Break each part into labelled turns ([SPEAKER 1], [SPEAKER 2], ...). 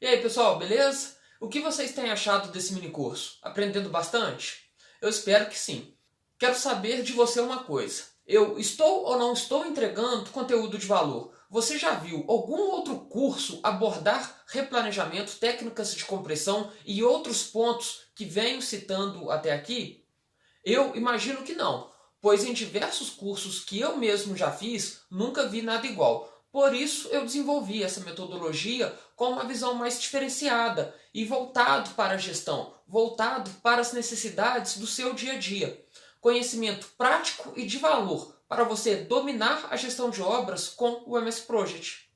[SPEAKER 1] E aí, pessoal, beleza? O que vocês têm achado desse mini curso? Aprendendo bastante? Eu espero que sim. Quero saber de você uma coisa. Eu estou ou não estou entregando conteúdo de valor? Você já viu algum outro curso abordar replanejamento, técnicas de compressão e outros pontos que venho citando até aqui? Eu imagino que não, pois em diversos cursos que eu mesmo já fiz, nunca vi nada igual. Por isso eu desenvolvi essa metodologia com uma visão mais diferenciada e voltado para a gestão, voltado para as necessidades do seu dia a dia. Conhecimento prático e de valor para você dominar a gestão de obras com o MS Project.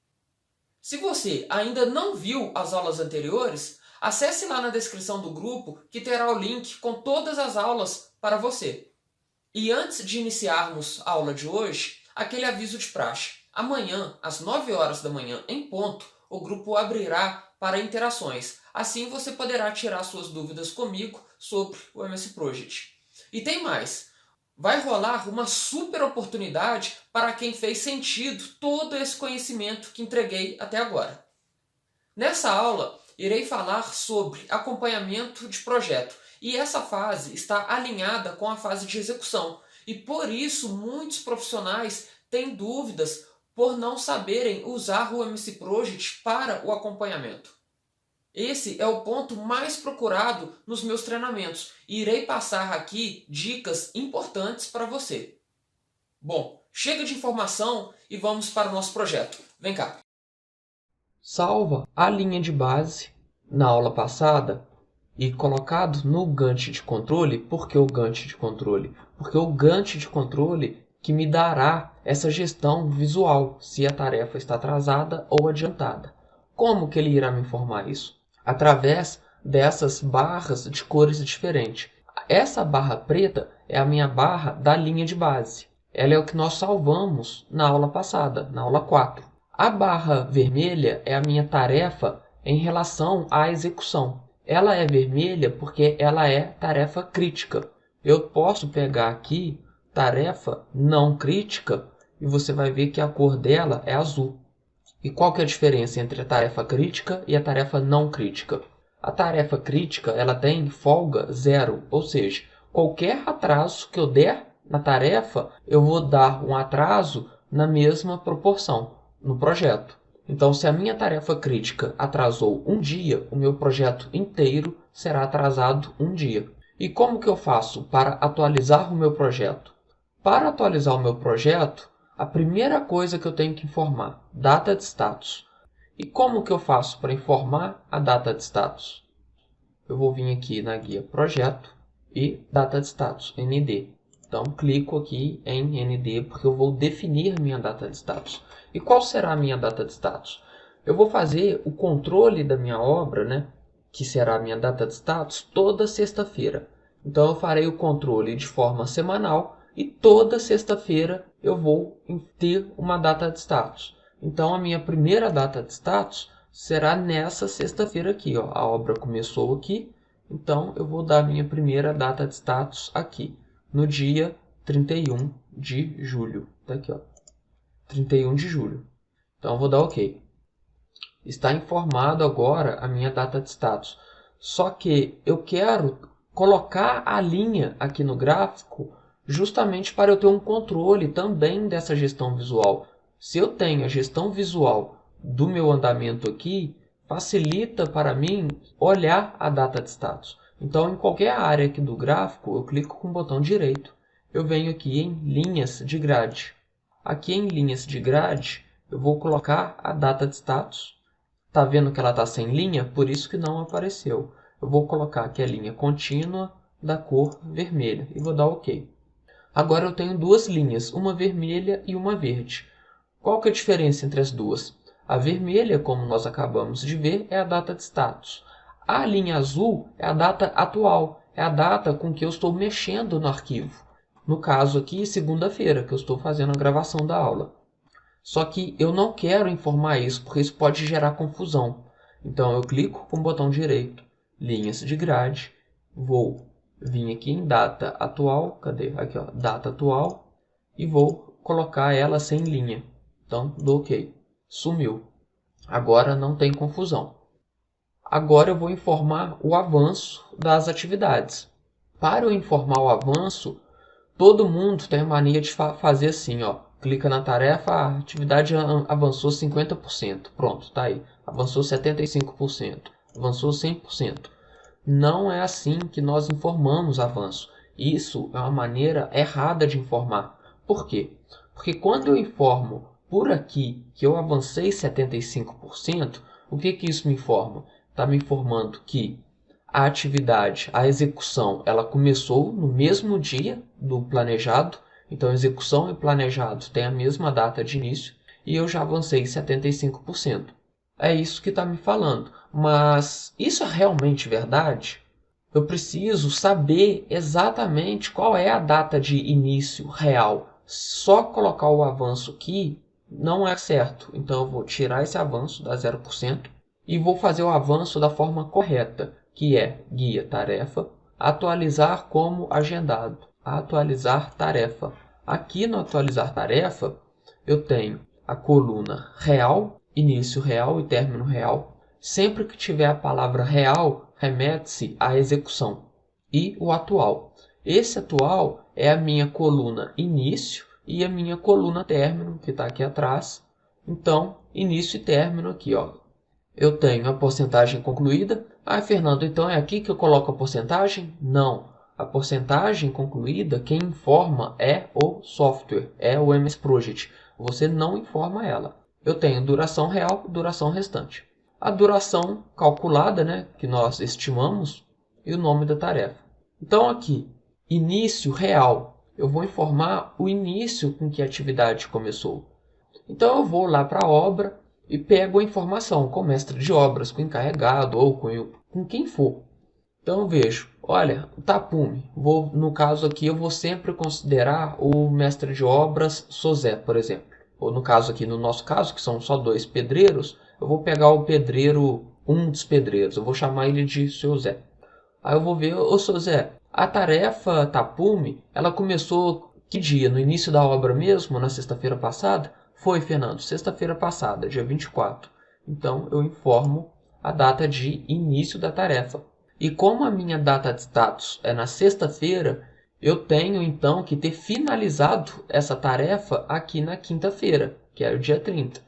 [SPEAKER 1] Se você ainda não viu as aulas anteriores, acesse lá na descrição do grupo que terá o link com todas as aulas para você. E antes de iniciarmos a aula de hoje, aquele aviso de praxe. Amanhã, às 9 horas da manhã, em ponto, o grupo abrirá para interações. Assim você poderá tirar suas dúvidas comigo sobre o MS Project. E tem mais. Vai rolar uma super oportunidade para quem fez sentido todo esse conhecimento que entreguei até agora. Nessa aula, irei falar sobre acompanhamento de projeto, e essa fase está alinhada com a fase de execução, e por isso muitos profissionais têm dúvidas por não saberem usar o MC Project para o acompanhamento. Esse é o ponto mais procurado nos meus treinamentos e irei passar aqui dicas importantes para você. Bom, chega de informação e vamos para o nosso projeto. Vem cá. Salva a linha de base na aula passada e colocado no Gantt de controle. Por que o Gantt de controle? Porque o Gantt de controle que me dará essa gestão visual, se a tarefa está atrasada ou adiantada. Como que ele irá me informar isso? Através dessas barras de cores diferentes. Essa barra preta é a minha barra da linha de base. Ela é o que nós salvamos na aula passada, na aula 4. A barra vermelha é a minha tarefa em relação à execução. Ela é vermelha porque ela é tarefa crítica. Eu posso pegar aqui tarefa não crítica e você vai ver que a cor dela é azul. E qual que é a diferença entre a tarefa crítica e a tarefa não crítica? A tarefa crítica ela tem folga zero, ou seja, qualquer atraso que eu der na tarefa, eu vou dar um atraso na mesma proporção no projeto. Então, se a minha tarefa crítica atrasou um dia, o meu projeto inteiro será atrasado um dia. E como que eu faço para atualizar o meu projeto? Para atualizar o meu projeto, a primeira coisa que eu tenho que informar, data de status. E como que eu faço para informar a data de status? Eu vou vir aqui na guia projeto e data de status, ND. Então, clico aqui em ND porque eu vou definir minha data de status. E qual será a minha data de status? Eu vou fazer o controle da minha obra, que será a minha data de status, toda sexta-feira. Então, eu farei o controle de forma semanal e toda sexta-feira eu vou ter uma data de status. Então, a minha primeira data de status será nessa sexta-feira aqui. Ó. A obra começou aqui, então eu vou dar a minha primeira data de status aqui, no dia 31 de julho. Tá aqui, ó. 31 de julho. Então, eu vou dar OK. Está informado agora a minha data de status. Só que eu quero colocar a linha aqui no gráfico justamente para eu ter um controle também dessa gestão visual. Se eu tenho a gestão visual do meu andamento aqui, facilita para mim olhar a data de status. Então, em qualquer área aqui do gráfico, eu clico com o botão direito. Eu venho aqui em linhas de grade. Aqui em linhas de grade, eu vou colocar a data de status. Está vendo que ela está sem linha? Por isso que não apareceu. Eu vou colocar aqui a linha contínua da cor vermelha e vou dar OK. Agora eu tenho duas linhas, uma vermelha e uma verde. Qual que é a diferença entre as duas? A vermelha, como nós acabamos de ver, é a data de status. A linha azul é a data atual, é a data com que eu estou mexendo no arquivo. No caso aqui, segunda-feira, que eu estou fazendo a gravação da aula. Só que eu não quero informar isso, porque isso pode gerar confusão. Então eu clico com o botão direito, linhas de grade, vou vir aqui em data atual, cadê? Aqui, ó, data atual, e vou colocar ela sem linha. Então, dou OK. Sumiu. Agora não tem confusão. Agora eu vou informar o avanço das atividades. Para eu informar o avanço, todo mundo tem a mania de fazer assim, ó. Clica na tarefa, a atividade avançou 50%. Pronto, tá aí. Avançou 75%. Avançou 100%. Não é assim que nós informamos avanço. Isso é uma maneira errada de informar. Por quê? Porque quando eu informo por aqui que eu avancei 75%, o que isso me informa? Está me informando que a atividade, a execução, ela começou no mesmo dia do planejado. Então, execução e planejado têm a mesma data de início e eu já avancei 75%. É isso que está me falando. Mas isso é realmente verdade? Eu preciso saber exatamente qual é a data de início real. Só colocar o avanço aqui não é certo. Então eu vou tirar esse avanço da 0% e vou fazer o avanço da forma correta, que é guia tarefa, atualizar como agendado, atualizar tarefa. Aqui no atualizar tarefa, eu tenho a coluna real, início real e término real. Sempre que tiver a palavra real, remete-se à execução. E o atual. Esse atual é a minha coluna início e a minha coluna término, que está aqui atrás. Então, início e término aqui, ó. Eu tenho a porcentagem concluída. Ah, Fernando, então é aqui que eu coloco a porcentagem? Não. A porcentagem concluída, quem informa é o software, é o MS Project. Você não informa ela. Eu tenho duração real, duração restante. A duração calculada, né, que nós estimamos, e o nome da tarefa. Então aqui, início real, eu vou informar o início com que a atividade começou. Então eu vou lá para a obra e pego a informação com o mestre de obras, com o encarregado ou com quem for. Então eu vejo, olha, o tapume, no caso aqui eu vou sempre considerar o mestre de obras Sozé, por exemplo. Ou no caso aqui, no nosso caso, que são só 2 pedreiros, eu vou pegar o pedreiro, um dos pedreiros, eu vou chamar ele de seu Zé. Aí eu vou ver, ô seu Zé, a tarefa tapume, ela começou que dia? No início da obra mesmo, na sexta-feira passada? Foi, Fernando, sexta-feira passada, dia 24. Então eu informo a data de início da tarefa. E como a minha data de status é na sexta-feira, eu tenho então que ter finalizado essa tarefa aqui na quinta-feira, que é o dia 30.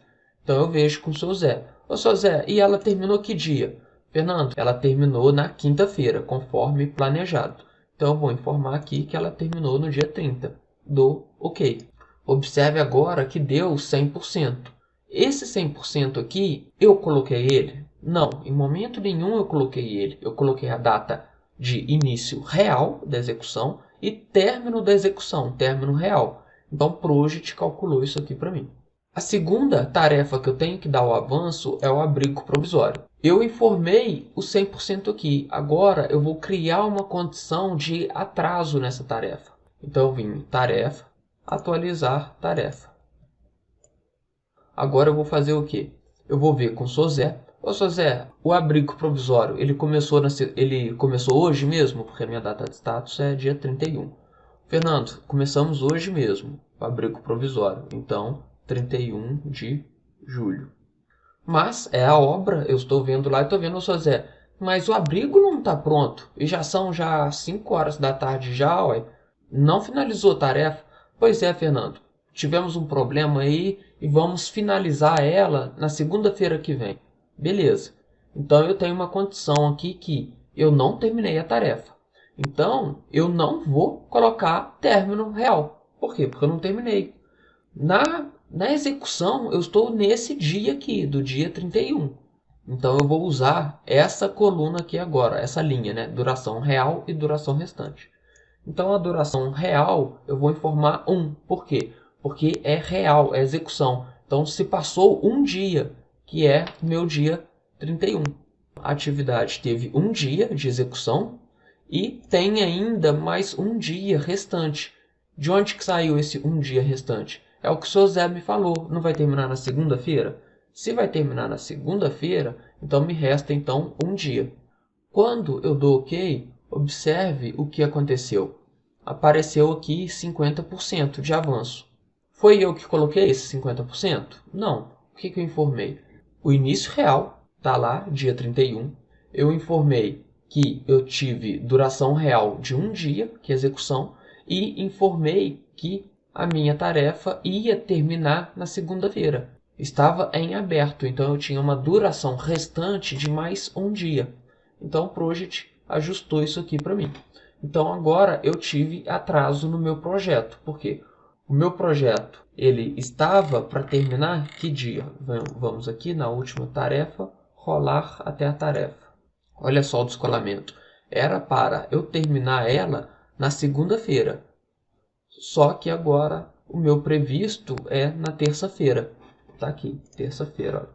[SPEAKER 1] Então eu vejo com o seu Zé. Ô, seu Zé, e ela terminou que dia? Fernando, ela terminou na quinta-feira, conforme planejado. Então eu vou informar aqui que ela terminou no dia 30. Dou OK. Observe agora que deu 100%. Esse 100% aqui, eu coloquei ele? Não, em momento nenhum eu coloquei ele. Eu coloquei a data de início real da execução e término da execução, término real. Então o Project calculou isso aqui para mim. A segunda tarefa que eu tenho que dar o avanço é o abrigo provisório. Eu informei o 100% aqui. Agora eu vou criar uma condição de atraso nessa tarefa. Então eu vim em tarefa, atualizar tarefa. Agora eu vou fazer o quê? Eu vou ver com o Sozé. Ô Sozé, o abrigo provisório, ele começou hoje mesmo? Porque a minha data de status é dia 31. Fernando, começamos hoje mesmo, o abrigo provisório. Então, 31 de julho. Mas é a obra, eu estou vendo lá e estou vendo o Sozé. Mas o abrigo não está pronto. E já são 5 horas da tarde já, ué. Não finalizou a tarefa? Pois é, Fernando. Tivemos um problema aí e vamos finalizar ela na segunda-feira que vem. Beleza. Então eu tenho uma condição aqui que eu não terminei a tarefa. Então eu não vou colocar término real. Por quê? Porque eu não terminei. Na execução eu estou nesse dia aqui, do dia 31. Então eu vou usar essa coluna aqui agora, essa linha, né? Duração real e duração restante. Então a duração real eu vou informar 1. Por quê? Porque é real, é execução. Então se passou um dia, que é meu dia 31. A atividade teve um dia de execução e tem ainda mais um dia restante. De onde que saiu esse um dia restante? É o que o seu Zé me falou. Não vai terminar na segunda-feira? Se vai terminar na segunda-feira, então me resta então um dia. Quando eu dou OK, observe o que aconteceu. Apareceu aqui 50% de avanço. Foi eu que coloquei esse 50%? Não. O que eu informei? O início real está lá, dia 31,
[SPEAKER 2] eu informei que eu tive duração real de um dia, que é execução, e informei que a minha tarefa ia terminar na segunda-feira. Estava em aberto, então eu tinha uma duração restante de mais um dia. Então o Project ajustou isso aqui para mim. Então agora eu tive atraso no meu projeto, porque o meu projeto ele estava para terminar que dia? Vamos aqui na última tarefa, rolar até a tarefa. Olha só o descolamento. Era para eu terminar ela na segunda-feira. Só que agora o meu previsto é na terça-feira. Tá aqui, terça-feira.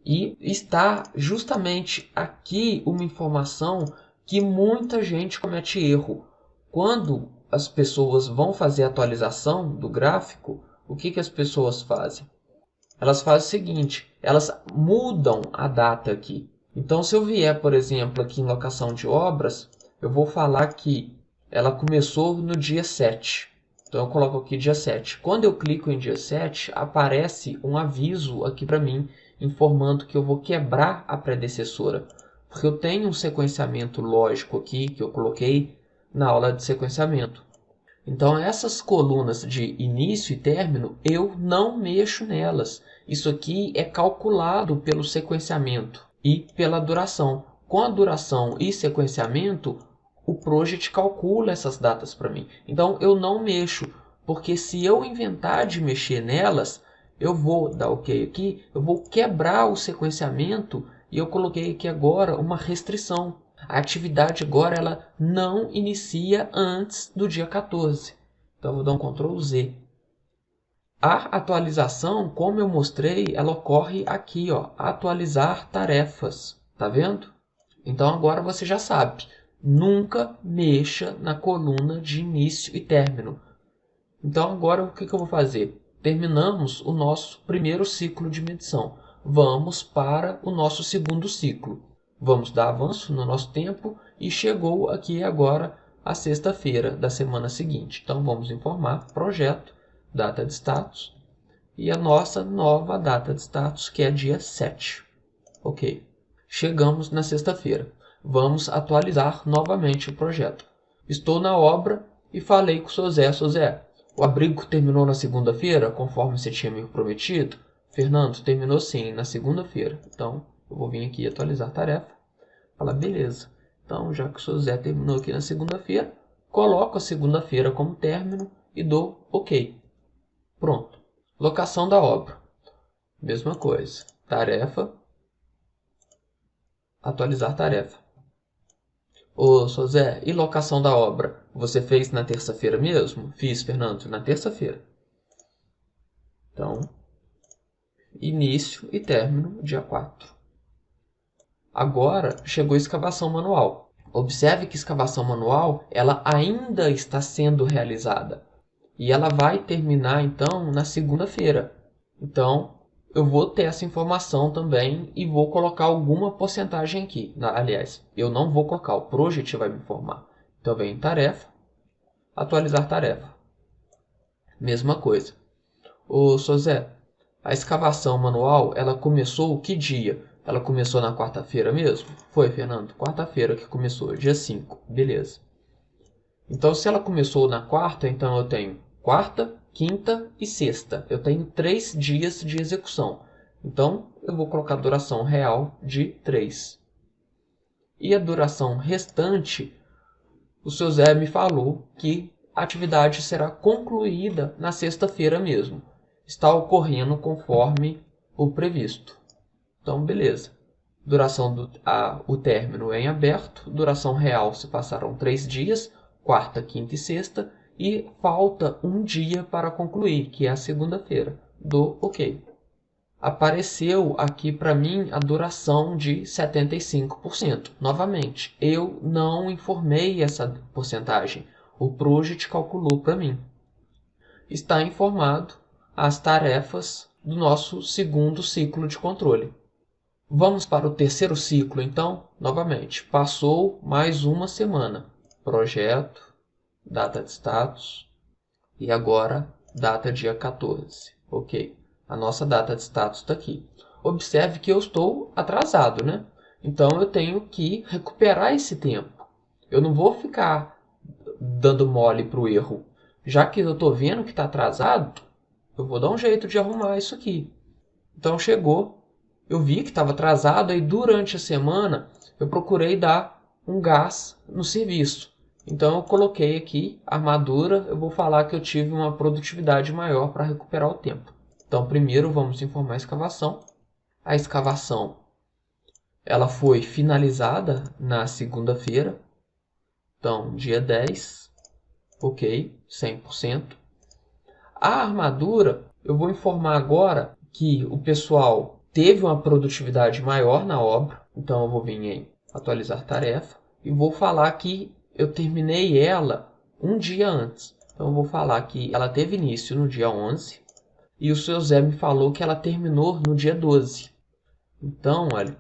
[SPEAKER 2] E está justamente aqui uma informação que muita gente comete erro. Quando as pessoas vão fazer a atualização do gráfico, o que as pessoas fazem? Elas fazem o seguinte, elas mudam a data aqui. Então, se eu vier, por exemplo, aqui em locação de obras, eu vou falar que ela começou no dia 7. Então, eu coloco aqui dia 7. Quando eu clico em dia 7, aparece um aviso aqui para mim, informando que eu vou quebrar a predecessora. Porque eu tenho um sequenciamento lógico aqui, que eu coloquei na aula de sequenciamento. Então, essas colunas de início e término, eu não mexo nelas. Isso aqui é calculado pelo sequenciamento e pela duração. Com a duração e sequenciamento, o Project calcula essas datas para mim. Então, eu não mexo, porque se eu inventar de mexer nelas, eu vou dar OK aqui, eu vou quebrar o sequenciamento e eu coloquei aqui agora uma restrição. A atividade agora ela não inicia antes do dia 14. Então, eu vou dar um Ctrl Z. A atualização, como eu mostrei, ela ocorre aqui, ó, atualizar tarefas. Tá vendo? Então, agora você já sabe. Nunca mexa na coluna de início e término. Então, agora o que eu vou fazer? Terminamos o nosso primeiro ciclo de medição. Vamos para o nosso segundo ciclo. Vamos dar avanço no nosso tempo e chegou aqui agora a sexta-feira da semana seguinte. Então, vamos informar projeto, data de status e a nossa nova data de status, que é dia 7. Ok. Chegamos na sexta-feira. Vamos atualizar novamente o projeto. Estou na obra e falei com o seu Zé. Seu Zé, o abrigo terminou na segunda-feira, conforme você tinha me prometido? Fernando, terminou sim, na segunda-feira. Então, eu vou vir aqui atualizar a tarefa. Falar, beleza. Então, já que o seu Zé terminou aqui na segunda-feira, coloco a segunda-feira como término e dou OK. Pronto. Locação da obra. Mesma coisa. Tarefa. Atualizar tarefa. Ô, seu Zé, e locação da obra? Você fez na terça-feira mesmo? Fiz, Fernando, na terça-feira. Então, início e término, dia 4. Agora, chegou a escavação manual. Observe que escavação manual, ela ainda está sendo realizada. E ela vai terminar, então, na segunda-feira. Então, eu vou ter essa informação também e vou colocar alguma porcentagem aqui. Aliás, eu não vou colocar, o Project vai me informar. Então, vem em tarefa, atualizar tarefa. Mesma coisa. Ô, Sozé, a escavação manual, ela começou que dia? Ela começou na quarta-feira mesmo? Foi, Fernando, quarta-feira que começou, dia 5. Beleza. Então, se ela começou na quarta, então eu tenho quarta, quinta e sexta. Eu tenho 3 dias de execução. Então, eu vou colocar a duração real de 3. E a duração restante, o seu Zé me falou que a atividade será concluída na sexta-feira mesmo. Está ocorrendo conforme o previsto. Então, beleza. Duração o término é em aberto. Duração real se passaram 3 dias. Quarta, quinta e sexta, e falta um dia para concluir, que é a segunda-feira. Dou OK. Apareceu aqui para mim a duração de 75%. Novamente, eu não informei essa porcentagem. O Project calculou para mim. Está informado as tarefas do nosso segundo ciclo de controle. Vamos para o terceiro ciclo, então, novamente. Passou mais uma semana. Projeto, data de status e agora data dia 14. Ok, a nossa data de status está aqui. Observe que eu estou atrasado, né? Então eu tenho que recuperar esse tempo. Eu não vou ficar dando mole para o erro. Já que eu estou vendo que está atrasado, eu vou dar um jeito de arrumar isso aqui. Então chegou, eu vi que estava atrasado, aí durante a semana eu procurei dar um gás no serviço. Então eu coloquei aqui armadura, eu vou falar que eu tive uma produtividade maior para recuperar o tempo. Então primeiro vamos informar a escavação. A escavação ela foi finalizada na segunda-feira, então dia 10, ok, 100%. A armadura, eu vou informar agora que o pessoal teve uma produtividade maior na obra, então eu vou vir em atualizar tarefa e vou falar que eu terminei ela um dia antes. Então eu vou falar que ela teve início no dia 11 e o seu Zé me falou que ela terminou no dia 12. Então, olha,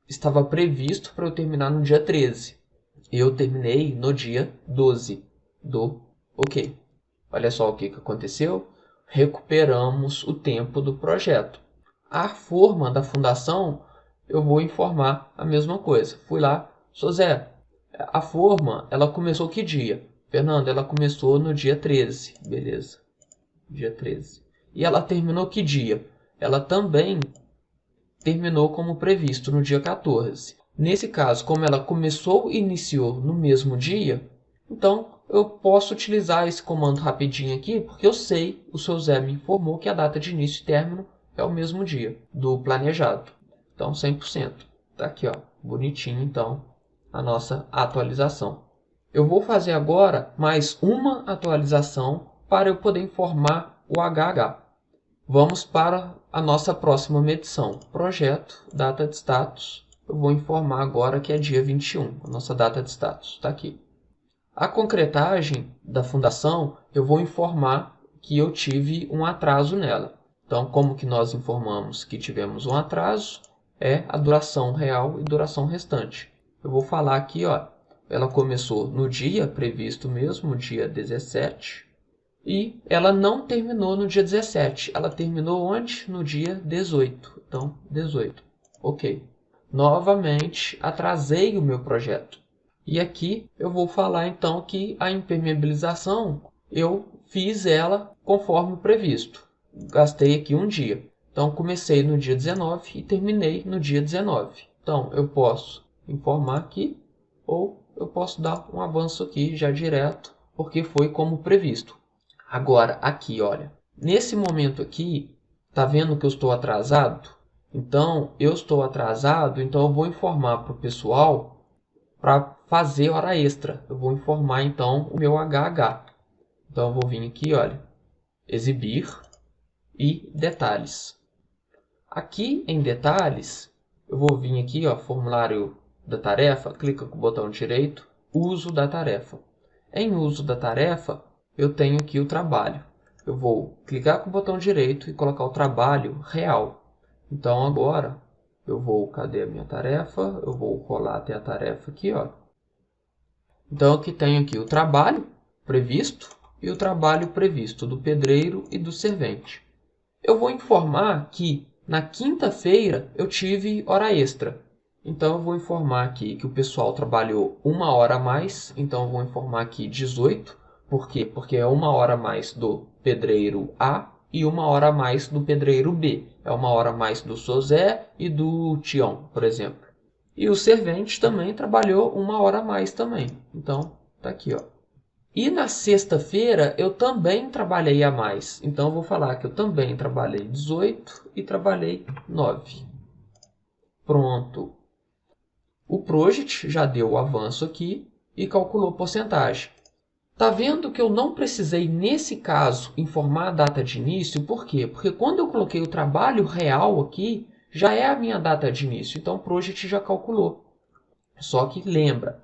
[SPEAKER 2] estava previsto para eu terminar no dia 13. E eu terminei no dia 12 do ok. Olha só o que aconteceu. Recuperamos o tempo do projeto. A forma da fundação, eu vou informar a mesma coisa. Fui lá, sou Zé, a forma, ela começou que dia? Fernando, ela começou no dia 13. Beleza, dia 13. E ela terminou que dia? Ela também terminou como previsto no dia 14. Nesse caso, como ela começou e iniciou no mesmo dia, então eu posso utilizar esse comando rapidinho aqui, porque eu sei, o seu Zé me informou que a data de início e término é o mesmo dia do planejado. Então 100%. Tá aqui, ó, bonitinho então a nossa atualização. Eu vou fazer agora mais uma atualização para eu poder informar o HH. Vamos para a nossa próxima medição. Projeto, data de status. Eu vou informar agora que é dia 21. A nossa data de status está aqui. A concretagem da fundação, eu vou informar que eu tive um atraso nela. Então, como que nós informamos que tivemos um atraso? É a duração real e duração restante. Eu vou falar aqui, ó, ela começou no dia previsto mesmo, dia 17. E ela não terminou no dia 17. Ela terminou onde? No dia 18. Então, 18. Ok. Novamente, atrasei o meu projeto. E aqui eu vou falar então que a impermeabilização, eu fiz ela conforme previsto. Gastei aqui um dia. Então, comecei no dia 19 e terminei no dia 19. Então, eu posso informar aqui ou eu posso dar um avanço aqui já direto, porque foi como previsto. Agora, aqui, olha, nesse momento aqui, tá vendo que eu estou atrasado? Então, eu estou atrasado, então eu vou informar para o pessoal para fazer hora extra. Eu vou informar, então, o meu HH. Então, eu vou vir aqui, olha, exibir e detalhes. Aqui em detalhes, eu vou vir aqui, ó, formulário da tarefa, clica com o botão direito, uso da tarefa. Em uso da tarefa, eu tenho aqui o trabalho. Eu vou clicar com o botão direito e colocar o trabalho real. Então agora eu vou, cadê a minha tarefa? Eu vou rolar até a tarefa aqui, ó. Então aqui tenho aqui o trabalho previsto e o trabalho previsto do pedreiro e do servente. Eu vou informar que na quinta-feira eu tive hora extra. Então eu vou informar aqui que o pessoal trabalhou uma hora a mais. Então eu vou informar aqui 18. Por quê? Porque é uma hora a mais do pedreiro A e uma hora a mais do pedreiro B. É uma hora a mais do Sozé e do Tião, por exemplo. E o servente também trabalhou uma hora a mais também. Então, tá aqui, ó. E na sexta-feira eu também trabalhei a mais. Então eu vou falar que eu também trabalhei 18 e trabalhei 9. Pronto. O Project já deu o avanço aqui e calculou porcentagem. Tá vendo que eu não precisei, nesse caso, informar a data de início? Por quê? Porque quando eu coloquei o trabalho real aqui, já é a minha data de início. Então o Project já calculou. Só que lembra,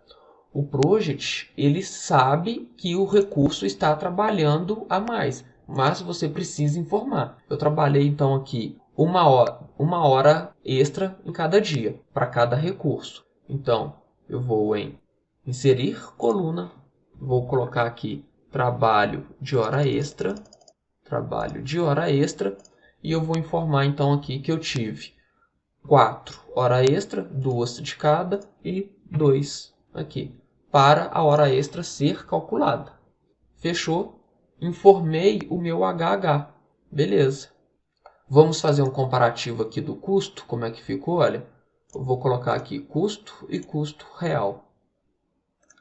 [SPEAKER 2] o Project ele sabe que o recurso está trabalhando a mais, mas você precisa informar. Eu trabalhei então aqui uma hora extra em cada dia, para cada recurso. Então eu vou em inserir coluna. Vou colocar aqui trabalho de hora extra, e eu vou informar então aqui que eu tive 4 hora extra, 2 de cada e 2 aqui, para a hora extra ser calculada. Fechou? Informei o meu HH. Beleza. Vamos fazer um comparativo aqui do custo, como é que ficou, olha. Eu vou colocar aqui custo e custo real.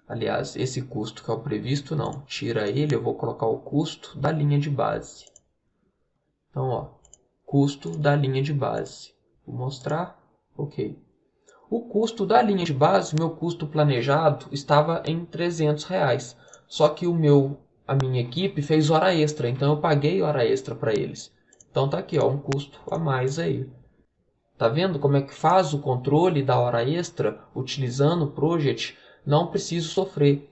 [SPEAKER 2] Aliás, esse custo que é o previsto, não. Tira ele, eu vou colocar o custo da linha de base. Então, ó, custo da linha de base. Vou mostrar. Ok. O custo da linha de base, meu custo planejado, estava em R$300. Só que a minha equipe fez hora extra, então eu paguei hora extra para eles. Então tá aqui, ó, um custo a mais aí. Tá vendo como é que faz o controle da hora extra utilizando o Project? Não preciso sofrer.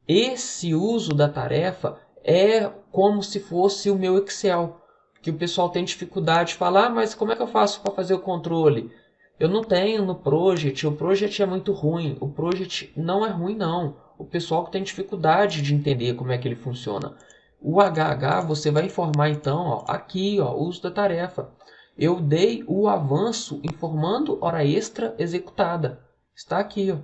[SPEAKER 2] Esse uso da tarefa é como se fosse o meu Excel, que o pessoal tem dificuldade de falar, mas como é que eu faço para fazer o controle? Eu não tenho no Project, o Project é muito ruim. O Project não é ruim não. O pessoal que tem dificuldade de entender como é que ele funciona. O HH você vai informar então, ó, aqui, ó, uso da tarefa. Eu dei o avanço informando hora extra executada. Está aqui, ó.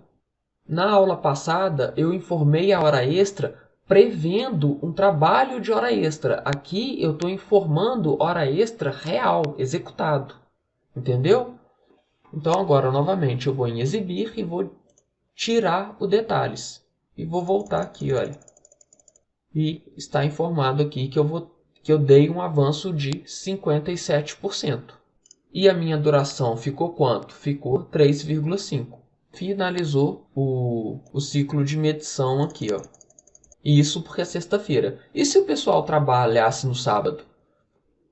[SPEAKER 2] Na aula passada, eu informei a hora extra prevendo um trabalho de hora extra. Aqui eu estou informando hora extra real, executado. Entendeu? Então agora, novamente, eu vou em exibir e vou tirar o detalhes. E vou voltar aqui, olha. E está informado aqui que eu dei um avanço de 57%. E a minha duração ficou quanto? Ficou 3,5. Finalizou o ciclo de medição aqui, ó. E isso porque é sexta-feira. E se o pessoal trabalhasse no sábado?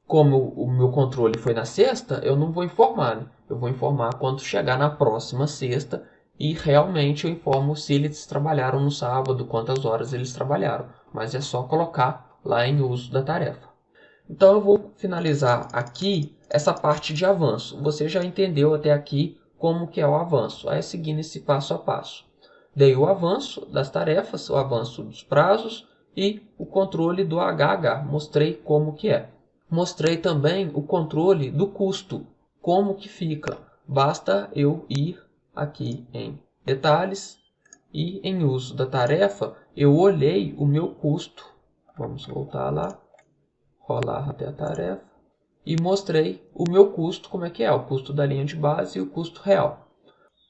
[SPEAKER 2] Como o meu controle foi na sexta, eu não vou informar, né? Eu vou informar quando chegar na próxima sexta e realmente eu informo se eles trabalharam no sábado, quantas horas eles trabalharam. Mas é só colocar lá em uso da tarefa. Então eu vou finalizar aqui essa parte de avanço. Você já entendeu até aqui como que é o avanço. Aí seguindo esse passo a passo. Dei o avanço das tarefas, o avanço dos prazos e o controle do HH. Mostrei como que é. Mostrei também o controle do custo, como que fica. Basta eu ir aqui em detalhes e em uso da tarefa, eu olhei o meu custo. Vamos voltar lá, rolar até a tarefa e mostrei o meu custo, como é que é, o custo da linha de base e o custo real.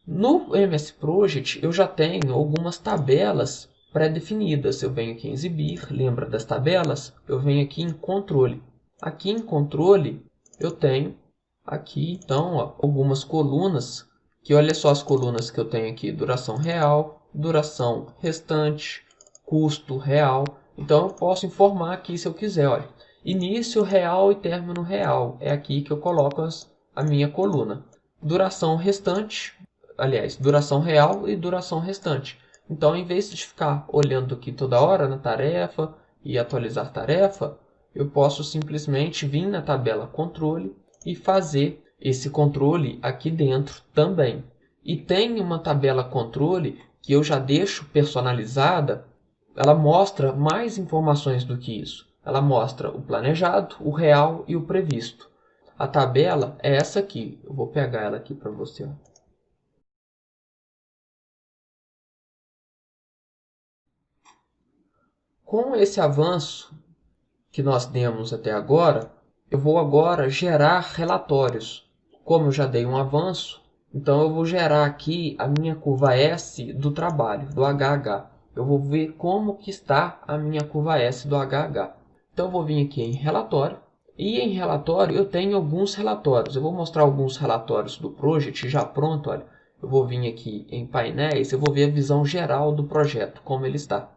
[SPEAKER 2] No MS Project eu já tenho algumas tabelas pré-definidas. Eu venho aqui em exibir, lembra das tabelas? Eu venho aqui em controle. Aqui em controle, eu tenho aqui, então, ó, algumas colunas, que olha só as colunas que eu tenho aqui, duração real, duração restante, custo real. Então, eu posso informar aqui se eu quiser, olha, início real e término real. É aqui que eu coloco a minha coluna. Duração restante, aliás, duração real e duração restante. Então, em vez de ficar olhando aqui toda hora na tarefa e atualizar tarefa, eu posso simplesmente vir na tabela controle e fazer esse controle aqui dentro também. E tem uma tabela controle que eu já deixo personalizada, ela mostra mais informações do que isso. Ela mostra o planejado, o real e o previsto. A tabela é essa aqui. Eu vou pegar ela aqui para você. Com esse avanço que nós demos até agora, eu vou agora gerar relatórios. Como eu já dei um avanço, então eu vou gerar aqui a minha curva S do trabalho, do HH. Eu vou ver como que está a minha curva S do HH. Então eu vou vir aqui em relatório. E em relatório eu tenho alguns relatórios. Eu vou mostrar alguns relatórios do Project já pronto. Olha, eu vou vir aqui em painéis, eu vou ver a visão geral do projeto, como ele está.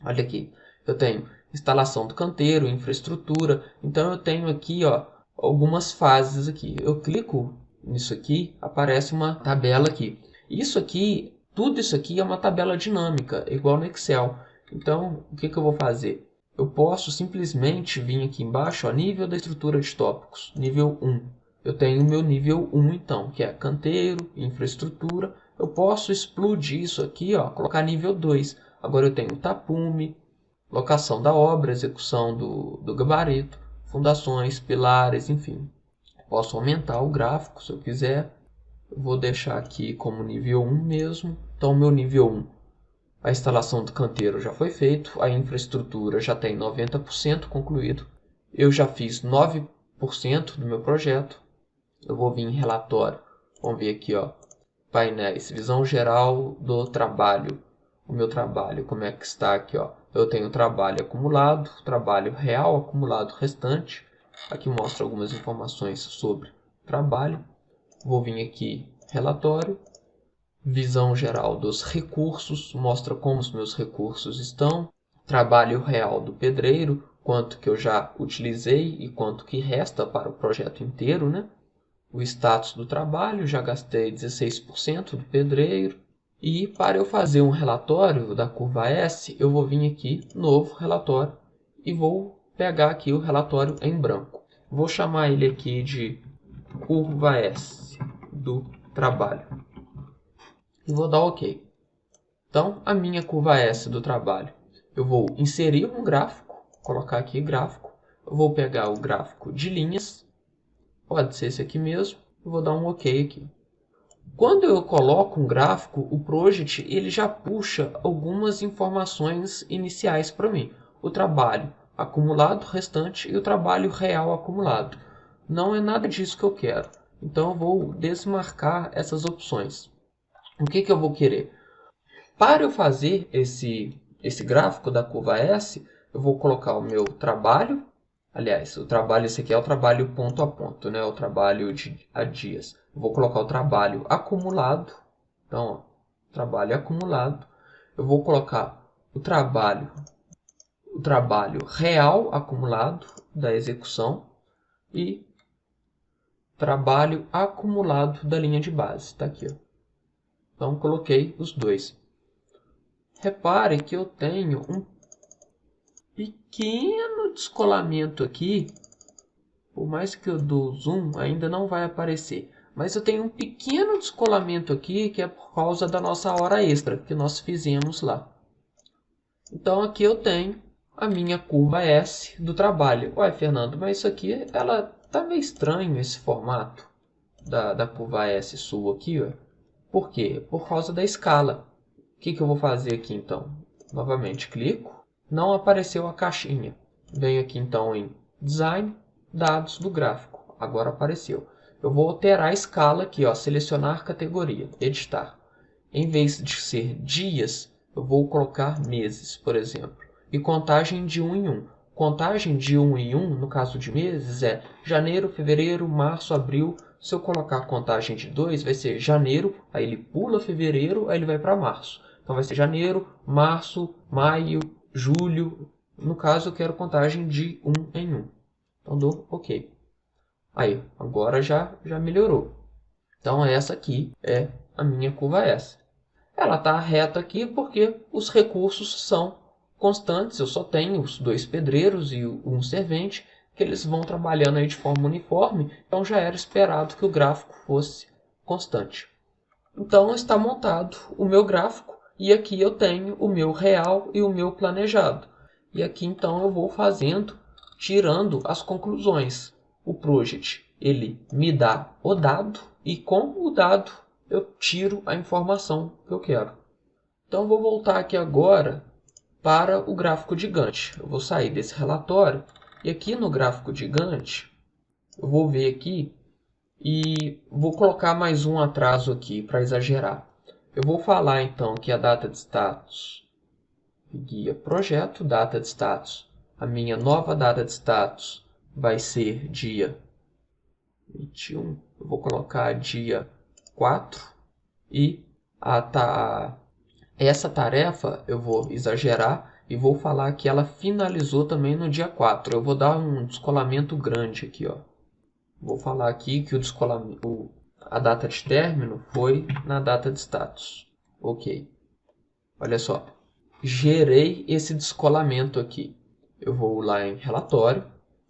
[SPEAKER 2] Olha aqui, eu tenho instalação do canteiro, infraestrutura. Então eu tenho aqui, ó, algumas fases aqui. Eu clico nisso aqui, aparece uma tabela aqui. Isso aqui, tudo isso aqui é uma tabela dinâmica, igual no Excel. Então, o que eu vou fazer? Eu posso simplesmente vir aqui embaixo, ó, nível da estrutura de tópicos, nível 1. Eu tenho o meu nível 1 então, que é canteiro, infraestrutura. Eu posso explodir isso aqui, ó, colocar nível 2. Agora eu tenho tapume, locação da obra, execução do gabarito, fundações, pilares, enfim. Posso aumentar o gráfico se eu quiser. Eu vou deixar aqui como nível 1 mesmo. Então, meu nível 1, a instalação do canteiro já foi feito, a infraestrutura já tem 90% concluído. Eu já fiz 9% do meu projeto. Eu vou vir em relatório. Vamos ver aqui, ó, painéis, visão geral do trabalho. O meu trabalho, como é que está aqui, ó. Eu tenho trabalho acumulado, trabalho real acumulado restante. Aqui mostra algumas informações sobre trabalho. Vou vir aqui, relatório, visão geral dos recursos, mostra como os meus recursos estão. Trabalho real do pedreiro, quanto que eu já utilizei e quanto que resta para o projeto inteiro, né? O status do trabalho, já gastei 16% do pedreiro. E para eu fazer um relatório da curva S, eu vou vir aqui, novo relatório, e vou pegar aqui o relatório em branco. Vou chamar ele aqui de curva S do trabalho. E vou dar OK. Então, a minha curva S do trabalho, eu vou inserir um gráfico, colocar aqui gráfico. Eu vou pegar o gráfico de linhas, pode ser esse aqui mesmo, e vou dar um OK aqui. Quando eu coloco um gráfico, o Project ele já puxa algumas informações iniciais para mim. O trabalho acumulado restante e o trabalho real acumulado. Não é nada disso que eu quero. Então eu vou desmarcar essas opções. O que eu vou querer? Para eu fazer esse gráfico da curva S, eu vou colocar o meu trabalho. Aliás, o trabalho, esse aqui é o trabalho ponto a ponto, né? O trabalho a dias. Eu vou colocar o trabalho acumulado. Então, ó, trabalho acumulado. Eu vou colocar o trabalho real acumulado da execução e trabalho acumulado da linha de base. Está aqui, ó. Então, coloquei os dois. Repare que eu tenho um pequeno descolamento aqui. Por mais que eu dou zoom, ainda não vai aparecer. Mas eu tenho um pequeno descolamento aqui, que é por causa da nossa hora extra, que nós fizemos lá. Então aqui eu tenho a minha curva S do trabalho. Ué, Fernando, mas isso aqui, ela tá meio estranho esse formato da curva S sua aqui, ó. Por quê? Por causa da escala. O que eu vou fazer aqui então? Novamente clico, não apareceu a caixinha. Venho aqui então em Design, Dados do gráfico. Agora apareceu. Eu vou alterar a escala aqui, ó, selecionar categoria, editar. Em vez de ser dias, eu vou colocar meses, por exemplo. E contagem de 1 em 1. Contagem de 1 em 1, no caso de meses, é janeiro, fevereiro, março, abril. Se eu colocar contagem de 2, vai ser janeiro, aí ele pula fevereiro, aí ele vai para março. Então vai ser janeiro, março, maio, julho. No caso, eu quero contagem de 1 em 1. Então dou OK. Aí, agora já melhorou. Então essa aqui é a minha curva S. Ela está reta aqui porque os recursos são constantes. Eu só tenho os 2 pedreiros e um servente, que eles vão trabalhando aí de forma uniforme. Então já era esperado que o gráfico fosse constante. Então está montado o meu gráfico e aqui eu tenho o meu real e o meu planejado. E aqui então eu vou fazendo, tirando as conclusões. O Project ele me dá o dado e com o dado eu tiro a informação que eu quero. Então vou voltar aqui agora para o gráfico de Gantt. Eu vou sair desse relatório e aqui no gráfico de Gantt eu vou ver aqui e vou colocar mais um atraso aqui para exagerar. Eu vou falar então que a data de status, guia projeto, data de status. A minha nova data de status vai ser dia 21. Eu vou colocar dia 4 e essa tarefa eu vou exagerar e vou falar que ela finalizou também no dia 4. Eu vou dar um descolamento grande aqui, ó. Vou falar aqui que a data de término foi na data de status. OK. Olha só. Gerei esse descolamento aqui. Eu vou lá em relatório,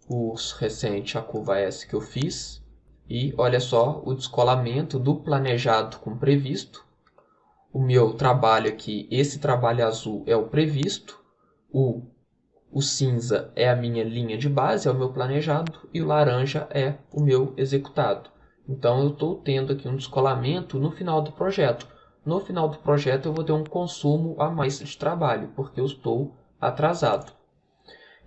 [SPEAKER 2] curso recente, a curva S que eu fiz. E olha só o descolamento do planejado com previsto. O meu trabalho aqui, esse trabalho azul é o previsto. O cinza é a minha linha de base, é o meu planejado, e o laranja é o meu executado. Então eu estou tendo aqui um descolamento no final do projeto. No final do projeto eu vou ter um consumo a mais de trabalho, porque eu estou atrasado.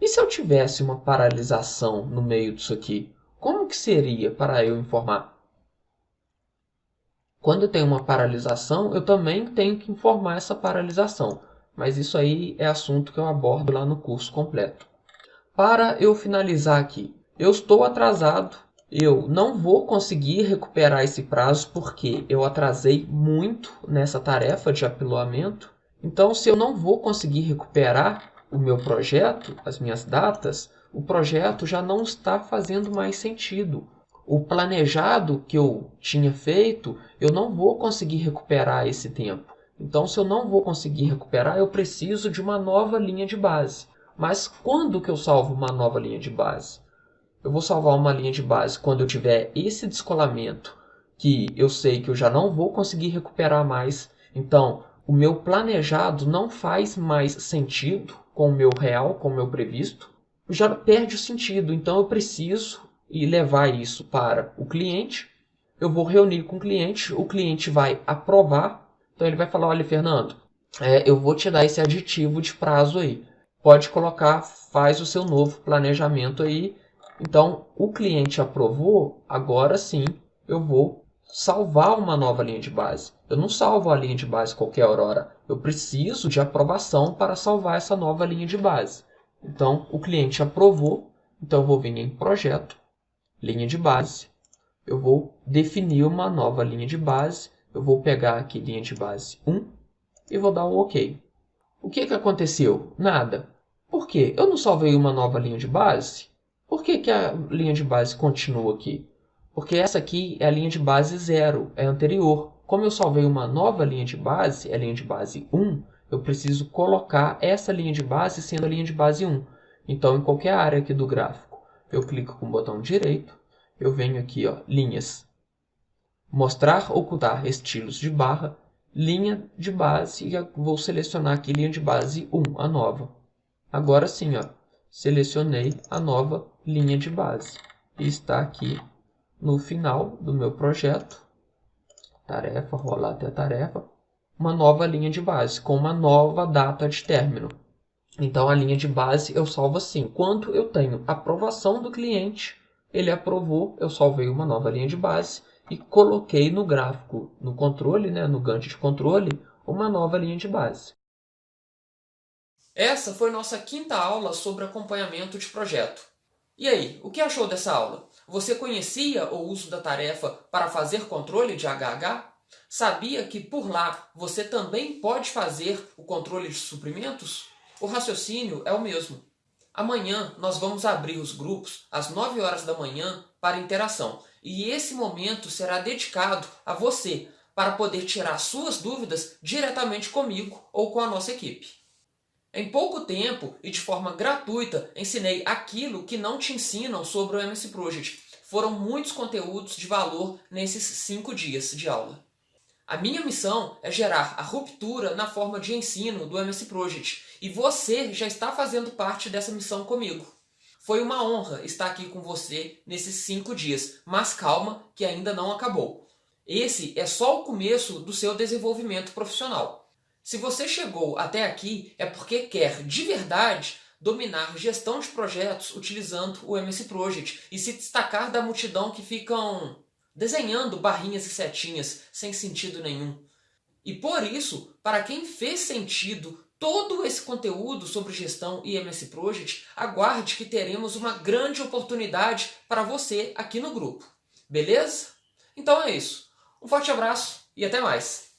[SPEAKER 2] E se eu tivesse uma paralisação no meio disso aqui? Como que seria para eu informar? Quando eu tenho uma paralisação, eu também tenho que informar essa paralisação. Mas isso aí é assunto que eu abordo lá no curso completo. Para eu finalizar aqui, eu estou atrasado. Eu não vou conseguir recuperar esse prazo porque eu atrasei muito nessa tarefa de apiloamento. Então, se eu não vou conseguir recuperar o meu projeto, as minhas datas, o projeto já não está fazendo mais sentido. O planejado que eu tinha feito, eu não vou conseguir recuperar esse tempo. Então, se eu não vou conseguir recuperar, eu preciso de uma nova linha de base. Mas quando que eu salvo uma nova linha de base? Eu vou salvar uma linha de base quando eu tiver esse descolamento que eu sei que eu já não vou conseguir recuperar mais. Então, o meu planejado não faz mais sentido com o meu real, com o meu previsto. Já perde o sentido. Então, eu preciso ir levar isso para o cliente. Eu vou reunir com o cliente vai aprovar. Então, ele vai falar, olha, Fernando, eu vou te dar esse aditivo de prazo aí. Pode colocar, faz o seu novo planejamento aí. Então, o cliente aprovou, agora sim eu vou salvar uma nova linha de base. Eu não salvo a linha de base qualquer hora. Eu preciso de aprovação para salvar essa nova linha de base. Então, o cliente aprovou, então eu vou vir em projeto, linha de base. Eu vou definir uma nova linha de base. Eu vou pegar aqui linha de base 1 e vou dar um OK. O que aconteceu? Nada. Por quê? Eu não salvei uma nova linha de base? Por que a linha de base continua aqui? Porque essa aqui é a linha de base 0, é anterior. Como eu salvei uma nova linha de base, é a linha de base 1, eu preciso colocar essa linha de base sendo a linha de base 1. Então, em qualquer área aqui do gráfico, eu clico com o botão direito, eu venho aqui, ó, linhas, mostrar, ocultar estilos de barra, linha de base, e vou selecionar aqui linha de base 1, a nova. Agora sim, ó, selecionei a nova linha de base. E está aqui no final do meu projeto, tarefa, rolar até a tarefa, uma nova linha de base, com uma nova data de término. Então a linha de base eu salvo assim, quando eu tenho aprovação do cliente, ele aprovou, eu salvei uma nova linha de base e coloquei no gráfico, no controle, né, no Gantt de controle, uma nova linha de base.
[SPEAKER 1] Essa foi nossa quinta aula sobre acompanhamento de projeto. E aí, o que achou dessa aula? Você conhecia o uso da tarefa para fazer controle de HH? Sabia que por lá você também pode fazer o controle de suprimentos? O raciocínio é o mesmo. Amanhã nós vamos abrir os grupos às 9 horas da manhã para interação. E esse momento será dedicado a você para poder tirar suas dúvidas diretamente comigo ou com a nossa equipe. Em pouco tempo e de forma gratuita, ensinei aquilo que não te ensinam sobre o MS Project. Foram muitos conteúdos de valor nesses 5 dias de aula. A minha missão é gerar a ruptura na forma de ensino do MS Project, e você já está fazendo parte dessa missão comigo. Foi uma honra estar aqui com você nesses 5 dias, mas calma que ainda não acabou. Esse é só o começo do seu desenvolvimento profissional. Se você chegou até aqui é porque quer, de verdade, dominar gestão de projetos utilizando o MS Project e se destacar da multidão que ficam desenhando barrinhas e setinhas sem sentido nenhum. E por isso, para quem fez sentido todo esse conteúdo sobre gestão e MS Project, aguarde que teremos uma grande oportunidade para você aqui no grupo. Beleza? Então é isso. Um forte abraço e até mais!